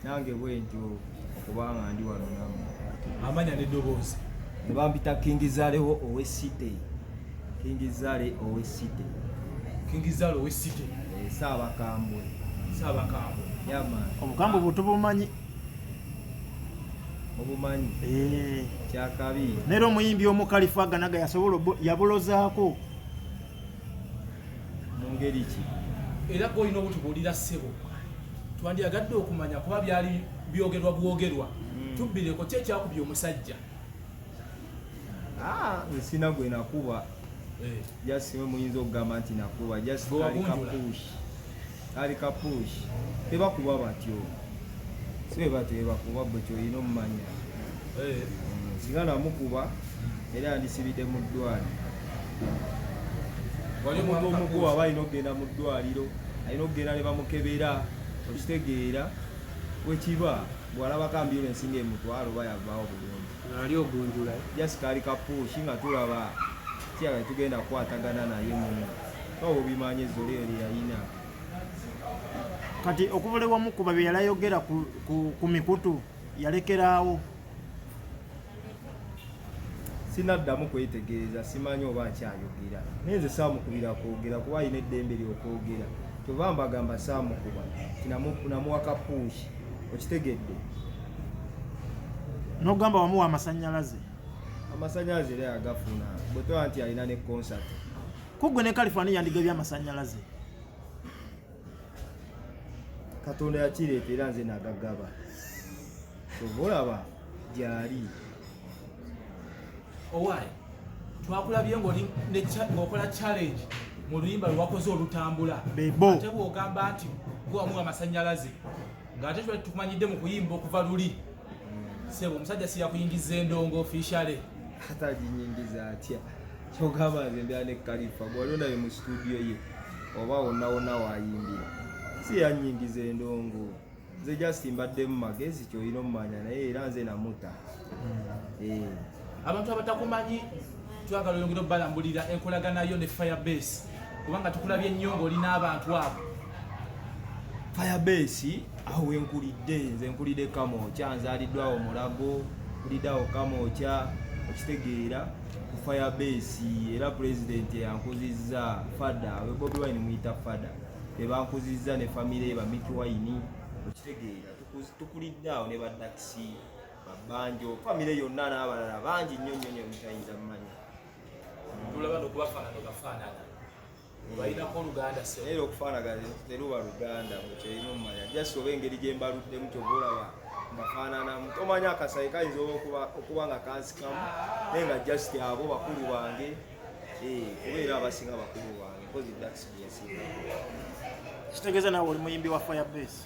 nange bwentyo okubanga ndi wano nammwe. Amanya n'eddoboozi. Ne bampita Kingizalewo ow'essite. Kingizale ow'essite. Kingizale ow'essite. Saabakambwe. Saabakambwe. Yama. Obukambwe butubumanyi. Obumanyi. Kyakabi. Nero omuyimbi omukalifa ganaga yasobola yabulozaako. Mu ngeri ki? Era gwolina obutubuulira ssebo. Twandyagadde okumanya kuba byali byogerwa bwogerwa. Tubbireko ki ekyakubye omusajja? Nsina gwe nakuba. Just we muyinza okugamba nti nakuba. Just ali kapush. Tebakuba batyo. Seba tebakuba bwe kyolina omumanya. Singa namukuba era andisibidde mu ddwaliro. Omuntu aba alina okugenda mu ddwaliro, alina okugenda ne bamukebera, okitegeera wekiba bw'alabako ambulensi ng'emutwala oba yavaawo bulungi. Ali ogunjula. Just kali kapuushi nga tulaba kyaga tugenda kukwatagana naye muno. Obo bimanye ezzole lye yalina. Kati okubulebwa mukuba bye yalayogera ku mikutu yalekeraawo. Sinaddamu kwetegereza simanyi oba akyayogera. Naye nze saamukubira kwogera kuba alina eddembe ly'okwogera. Kyova mbagamba saamukuba namuwa kapuushi. Okitegedde? N'ogamba wamuwa amasannyalaze. Amasannyalaze era yagafuna. Bwe toba nti alina ne concert. Kuggwe ne Kalifaani yandigabye amasannyalaze. Katonda yakireeta era nze nagagaba. Kyova olaba gyali. Owaayi, twakulabye ng'okola challenge mu luyimba lwakoze olutambula. Ate bw'ogamba nti gwamuwa amasannyalaze ng'ate twali tukumanyidde mu kuyimba okuva luli. Sebo omusajja si yakuyingiza endongo officially. Ataginyingiza atya. Kyogamba nze mbeera ne Kalifa bw'ali ondabe mu studio ye oba wonna waayimbira. Si yannyingiza endongo. Nze just mbaddemu magezi kyolina omumanya naye era nze namuta. Abantu abatakumanyi twagala oyongera obbalambulira enkolagana yo ne Firebase kubanga tukulabye ennyo ng'olina abantu abo. Firebase aho wenkulidde nze nkulidde Kamokya nzaaliddwawo Mulago kuliddawo Kamokya okitegeera ku Firebase era pulezidenti yankuzizza Fada we Bobi Wine muyita Fada bebankuzizza ne famire ba Mickey Wine okitegeera tukulidde awo ne badakisi Banjo famire yonna n'abalala bangi nnyo mutayinza mmanya. Tulaba n'okubafaanana. Balinako Oluganda se. Era okufaanagana teruba Luganda mukyolina omumanya. Just oba engeri gye mbaluddemu kyova olaba mbafaananamu. Tomanya akasayi kayinza okuba nga kansikamu naye nga just abo bakulu bange kubeera abasinga bakulu bange mpozi Dax byensinga. Kitegeeza nawe oli muyimbi wa Firebase.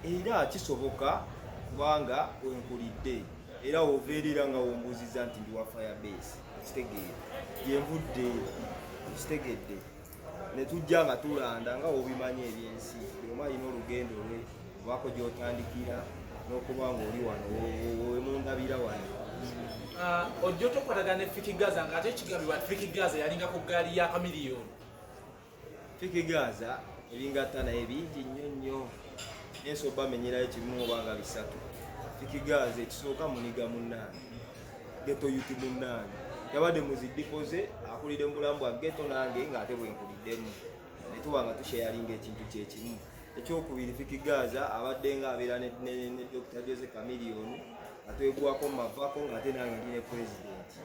Era kisoboka kubanga wenkulidde era oveerera nga wombuuziza nti ndi wa Firebase okitegeera yenvudde okitegedde ne tujja nga tulanda nga obimanya ebyensi buli omu alina olugendo lwe obaako gy'otandikira n'okuba ng'oli wano wemundabira wano. Ojja tokwatagana ne Fiki Gaza ng'ate ekigambibwa Fiki Gaza yalinga ku ggaali ya Kamiliyoni. Fiki Gaza ebingatta naye bingi nnyo ensi obamenyerayo kibimu oba nga bisatu. Fiki Gaza ekisooka muniga munnaani Ghetto Youth munnaani yabadde muziddiko ze akulidde mu bulamu bwa ghetto nange ng'ate bwenkuliddemu ne tuba nga tusheyalinga ekintu kyekimu. Ekyokubiri Fiki Gaza abadde ng'abeera ne Dr. Jose Chameleone atwegwako mu mavako ng'ate nange ndi ne pulezidenti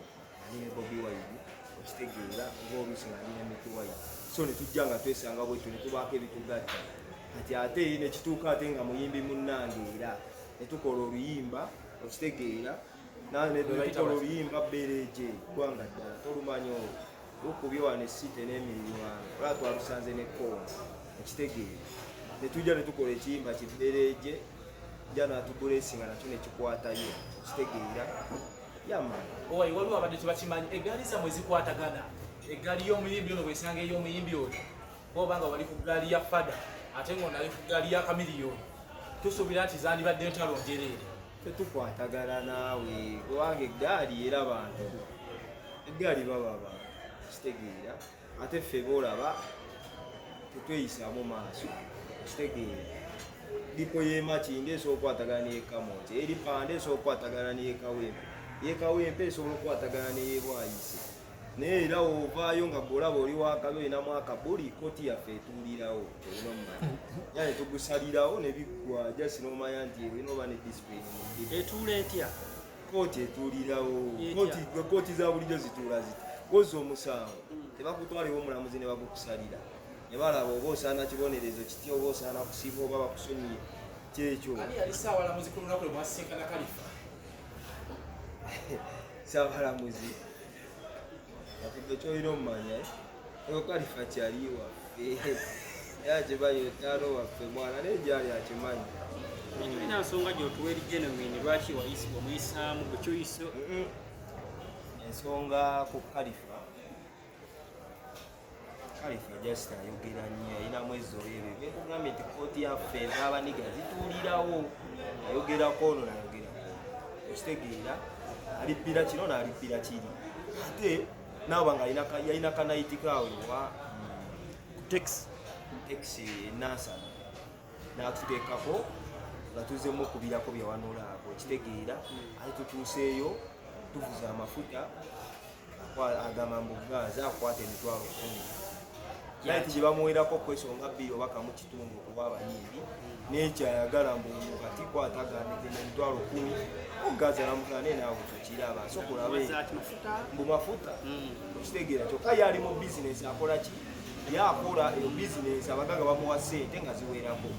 ali ne Bobi Wine okitegeera oba oluusi nga ndi ne Mickey Wine. So ne tujja nga twesanga bwetyo ne tubaako ebitugatta kati ate nekituuka ate nga muyimbi munnange era ne tukola oluyimba okitegeera ne tukola oluyimba Bereje gwanga ddala tolumanyi olwo lukubye wano essite n'emirimu wange olaba twalusanze ne Kongo okitegeera ne tujja ne tukola ekiyimba Kibereje jja n'atubulesinga nakyo ne kikwatayo okitegeera yamani. Owayi waliwo abadde tebakimanyi eggaali zammwe zikwatagana eggaali y'omuyimbi ono bwesanga ey'omuyimbi oyo oba nga wali ku ggaali ya Fada ate ng'onali ku ggaali ya Kamiliyoni tusuubira nti zandibadde ntalo njereere. Tetukwatagana naawe kubanga eggaali era bantu eggaali baba bantu kitegeera ate ffe boolaba tetweyisaamu maaso kitegeera lipo yemakindi esobola okukwatagana neyekamonti, eripande esobola okukwatagana neyekawempe, yekawempe esobola okukwatagana neyebwayise. Naye era ovaayo nga golaba oli wakabi olinamu akabuli, kooti yaffe etuulirawo yani tugusalirawo nebiggwa just nomanya nti olina oba ne discipline etuula etya kooti etuulirawo. Kooti za bulijjo zituula ziti kozi omusango tebakutwaliwo omulamuzi ne bagukusalira ne balaba oba osaana kibonerezo kitya oba osaana kusiba oba bakusonyiye kyekyo. ani yali saawalamuzi ku lunaku lwe mwasisinkana Kalifa? saabalamuzi afudde kyolina omumanya eyo Kalifa kyali waffe era kimanyi taano waffe mwana naye gyali akimanyi. tulina nsonga gyotuwa eri genuine lwaki wamuyisaamu bwekyoyiso ensonga ku Kalifa just ayogera nnyo ayinamu ezoleebe bekugambye nti kooti yaffe ez'abaniga zituulirawo ayogerako ono nayogerako okitegeera alippira kino n'alippira kiri ate naaba nga yalina kanayiti kaawe wa taxi enansana n'atuteekako nga tuzemu okubirako byawanulaako okitegeera ate tutuuseeyo tuvuza amafuta agamba mbu gaazi akwata emitwalo 10 naye ti gye bamuwerako kwesonga 2 oba kamu kitundu okuba abayimbi nekyayagala mbu kati kwatagana emitwalo 10 ogaazi alamukira naye naawe tokiraba sokulabe mbu mafuta okitegeera kyokka yali mu bizinesi akola ki yakola eyo bizinesi abagaga bamuwa ssente nga ziwerako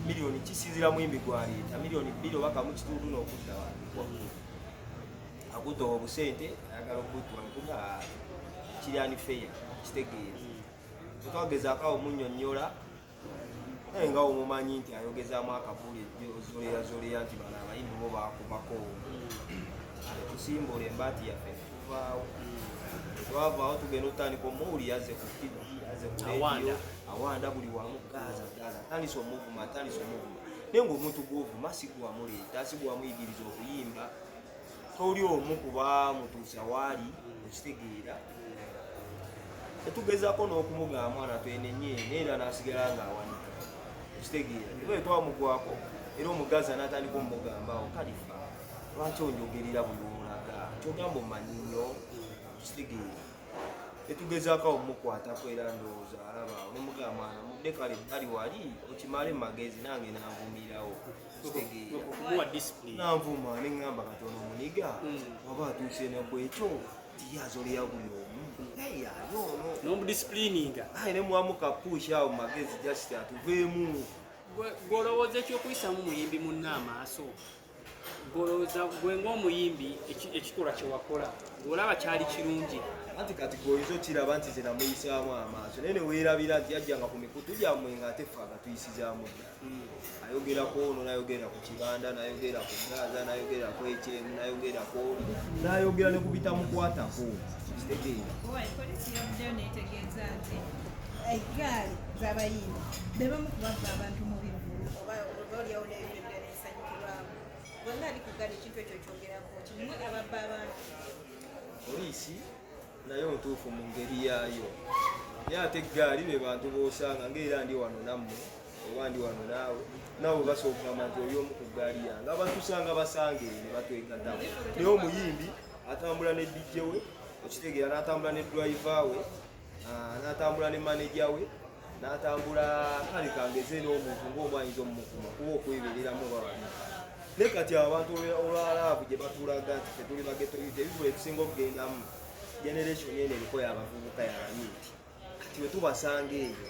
miliyoni kisinzira muyimbi gwaleeta miliyoni 2 oba kamu kitundu n'okudda akudda obusente ayagala okudwa nkuga kiryani feya kitegeera twagezaako omunnyonnyola naye nga omumanyi nti ayogezaamu akabuli zoleya nti bano abayimbi bo bakubako tusimbula embaati yaffe tuvaawo twavaawo tugenda otandika omuwuli yazze ku TV yazze ku radio awanda buli wamu gaza atandisa omuvuma naye ngaomuntu gwovuma sigwamuleeta sigwamuyigiriza okuyimba toli omu kuba mutuusa waali okitegeera etugezaako n'okumugamba mwana twenenye neera n'asigala ng'awanika okitegeera niwe twamugwako era omugazi n'atandika omugambawo Kalifa lwaki onjogerera buli omulaga kyogamba omanyi nnyo okitegeera etugezaako omukwatako era ndowooza alabaawo nemugamba mwana mudde kale ali wali okimale mu magezi nange nanvumirawo nanvuma neŋŋamba katono omuniga waba atuuse nekwekyo tiyazoleya buli omu nomudisipulininga nemwamuka pusha awo magezi just atuveemu gwolowooza ekyokuyisamu muyimbi munna amaaso gwolowooza gwe ng'omuyimbi ekikolwa kyewakola olaba kyali kirungi anti kati goyinza okiraba nti ze namuyisaamu amaaso naye neweerabira nti yajjanga ku mikutu gyammwe nga ate ffe agatuyisizaamu ayogerako ono nayogera ku kibanda nayogera ku gaza nayogera ku ekyemu nayogera ne kubitamukwatako kitegeera polisi yamuddeyo netegeeza nti eggaali z'abayimbi bebamu kubava abantu mu bivulu oba olyawo nebibyo nesanyukirwamu bwenga ali ku ggaali ekintu ekyo kyogerako kimwe ababba abantu poliisi nayo ntuufu mu ngeri yaayo naye ate eggaali be bantu boosanga ngaera ndi wano nammwe oba ndi wano naawe basookugamba nti oli omu ku ggaali yange abatusanga basange ne batwegattamu naye omuyimbi atambula ne DJ we okitegeera n'atambula ne driver we n'atambula ne manager we n'atambula kale kangeze n'omuntu ng'omu ayinza omumukuma kuba okwebereramu babali naye kati abantu olwalaavu gye batulaga nti tetuli bageto yute ebivula etusinga okugendamu generation eno eriko yabavubuka yabayinti kati we tubasanga eyo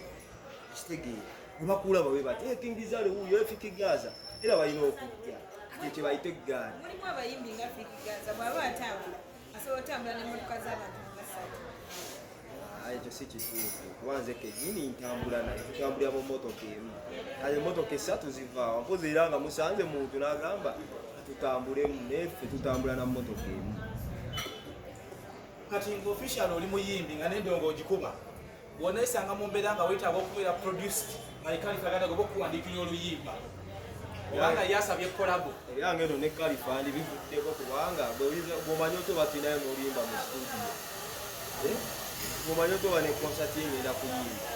kitegeera bwe bakulaba bwe bati ekingizale wuuyo efikigaza era balina okujja kati ekyo bayita eggaali mulimu abayimbi nga fikigaza bw'aba atambula asobola otambula n'emmotoka z'abantu basatu ekyo si kituufu kubanze kennyini ntambula naye tutambulira mu mmotoka emu kale emmotoka 3 zivaawa mpozi era nga musanze muntu n'agamba tutambulemu neffe tutambula na mmotoka emu kati ngaofficial oli muyimbi nga n'endongo ogikuba bw'oneesanga mu mbeera nga weetaaga okubeera produced nga Kalifa ganda goba okuwandiikira oluyimba obanga yasabye kolabo eyange eno ne Kalifa ndi bivuddeko kubanga bw'omanyi otoba tulinayo n'oluyimba mu studio bw'omanyi otoba ne concert engenda kuyimba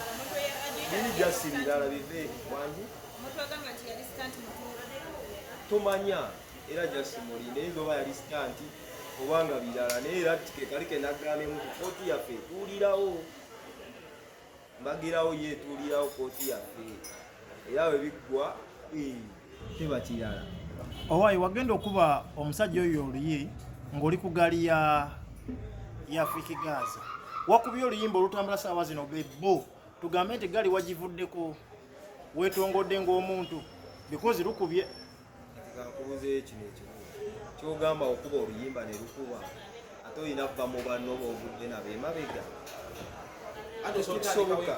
biri jasi birala bive wangi omuntu agamba nti yali tomanya era jasimulinde yinza oba yali sitanti obanga birala naye era kali kenagambye mu kooti yaffe tuulirawo mbagirawo ye tuulirawo kooti yaffe era we biggwa teba kirala. Owaayi wagenda okuba omusajja oyo oluyi ng'oli ku gaali ya Fikigaza wakubye oluyimba olutambula saawa zino bebo tugambe nti gaali wagivuddeko weetongodde ng'omuntu because lukubye kankubuze kino ekibuuzo kyogamba okuba oluyimba ne lukuba ate olina kuva mu banno boovudde nabo emabega kisoboka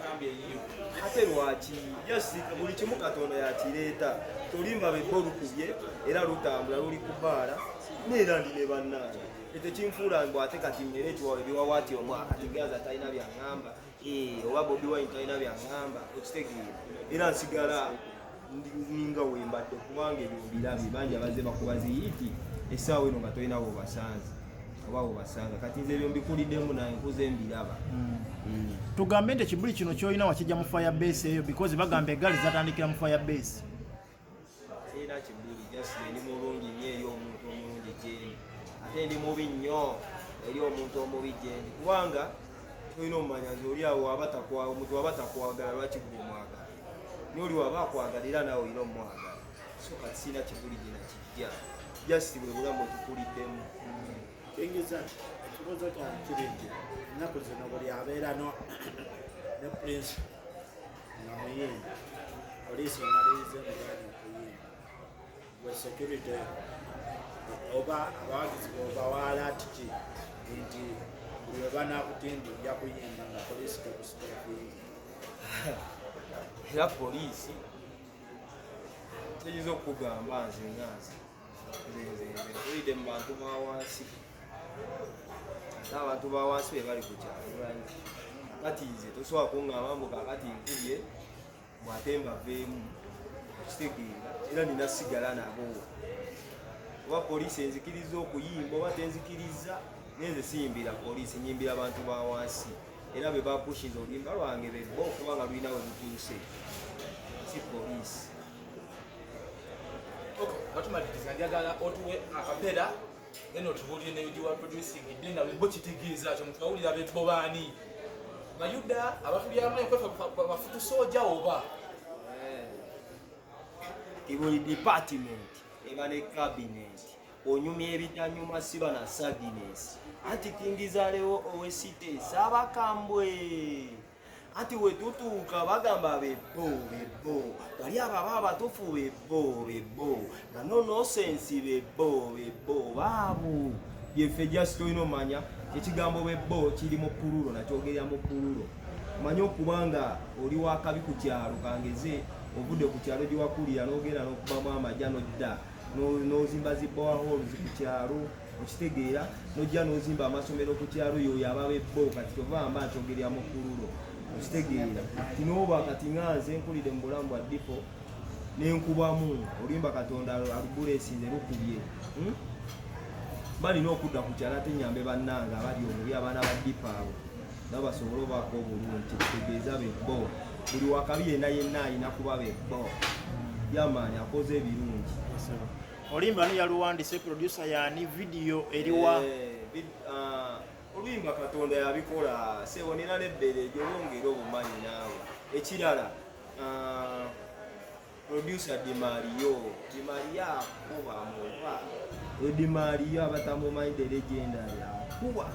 ate lwaki jasika buli kimu Katonda yakireeta tolimba bebo lukubye era lutambula luli kubaala neera ndi ne bannange etekinfuula mbu ate kati nnina ebiwawaati omwakati Gaza talina byaŋŋamba oba Bobi Wine talina byaŋŋamba okitegeera era nsigala ninga wembadde kubanga ebyo mbirabye bangi abazze bakuba ziyiti essaawa eno nga tolina bwobasanze oba bwobasanga kati nze ebyo mbikuliddemu naye nkuze mbiraba. Tugambe nti ekibuli kino kyolina wakijja mu firebase eyo because bagamba eggaali zatandikira mu firebase. Sirina kibuli just ndi mulungi nnyo eri omuntu omulungi gyendi ate ndi mubi nnyo eri omuntu omubi gyendi kubanga tolina omumanya nti oli awo omuntu waba takwagala lwaki gwomwagala noli waba akwagalira nawe olina omwagala so kati sirina kibuli gye nakijja just bwe bulamu otukuliddemu. Kingiza ekibuuzo kyange kiri nti ennaku zino buli abeera ne prince nga muyimbi poliisi emaliriza emugani okuyimba gwe security oba abawagizi bobawaala atiki nti buli we banakutindi ojja kuyimba nga poliisi tekusitula kuyimba era poliisi teyiza okugamba nze nganze tulidde mu bantu bawansi ate abantu bawansi be bali ku kyalo kati nze tosobola kuŋŋamba mbu kakati nkubye bw'ate mbaveemu okitegeera era nina sigala nabo oba poliisi enzikiriza okuyimba oba tenzikiriza naye nze siyimbira poliisi nyimbira abantu bawansi era be bapushiza oluyimba lwange bebbo okubanga lulina we lutuuse si poliisi. batumaliriza njagala otuwe akapera then otubulire neyogiwa producing then nawe bo kitegeeza kyo omuntu awulira bebbo baani mayuda abatulyamu ekwefa bafutu soja oba buli department eba ne cabinet onyumya ebitanyuma siba na sadiness anti Kingizaalewo owesite saabakambwe anti wetutuuka bagamba bebbo bali ababa abatufu bebbo nga nonosensi bebbo baabu byeffe just tolina omanya ekigambo bebbo kiri mu pululo nakyogerera mu pululo omanye okubanga oli wakabi ku kyalo kangeze ovudde ku kyalo gyewakulira n'ogenda n'okubamu amajja nodda n'ozimba zibbowahols ku kyalo okitegeera nojja n'ozimba amasomero ku kyalo yoyo aba bebbo kati tovamba nkyogerera mu pululo okitegeera tinooba kati nganze nkulire mu bulamu bwa dipo nenkubamu oluyimba Katonda alubuleesinze lukubye balina okudda ku kyalo ate nyambe bannanga abali omubi abaana ba dipo abo nabo basobole obaako obulungi kitegeeza bebbo buli wakabi yenna alina kuba bebbo yamaanyi akoze ebirungi. Oluyimba ni yaluwandise producer yani video eriwa oluyimba Katonda yabikola sebonera nebbere gyolongera obumanyi naawe ekirala producer Di Mario akuba muba Di Mario abatamumanyi the legendary akuba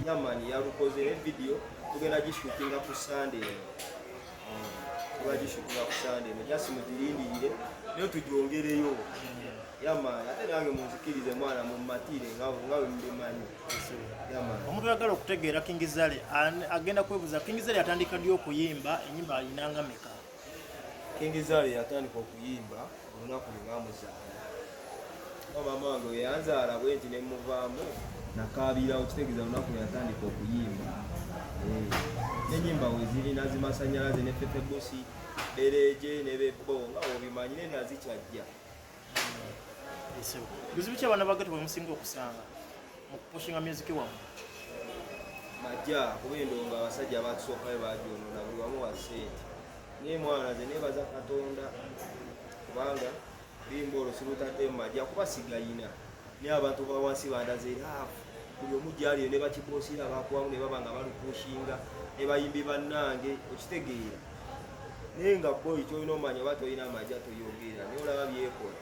yamani yalukoze ne video tugenda gishutinga ku Sunday tubagishutinga ku Sunday just mugirindirire niyo tujongereyo yamani ate nange munzikirize mwana mumatire ngawe mbimanyi yamani omuntu ayagala okutegeera Kingizaale agenda kwebuuza Kingizaale yatandika ddi okuyimba enyimba alinanga meka? Kingizaale yatandika okuyimba olunaku lwe bamuzaala mama wange yanzaala bwe nti nemuvaamu nakaabira okitegeeza olunaku lwe yatandika okuyimba n'enyimba we zirina zimasanyalaze ne Fefebusi Dereje ne bebbo nga obimanyi ne nazikyajja. Bizibu ki abaana bagato bamusinga okusanga mu kupushinga music wamu? Majja kuba endongo abasajja abatusooka be bajonoona buli wamu wa ssente naye mwana ze neebaza Katonda kubanga luyimba olwo silutadde mu majja kuba sigayina naye abantu bawansi bandaze laafu buli omu gyaliyo ne bakiboosira bakuwamu ne baba nga balupushinga ne bayimbi bannange okitegeera naye nga boyi kyolina omanya oba tolina amajja toyogera naye olaba byekola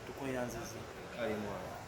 tukuyanziza kale mwana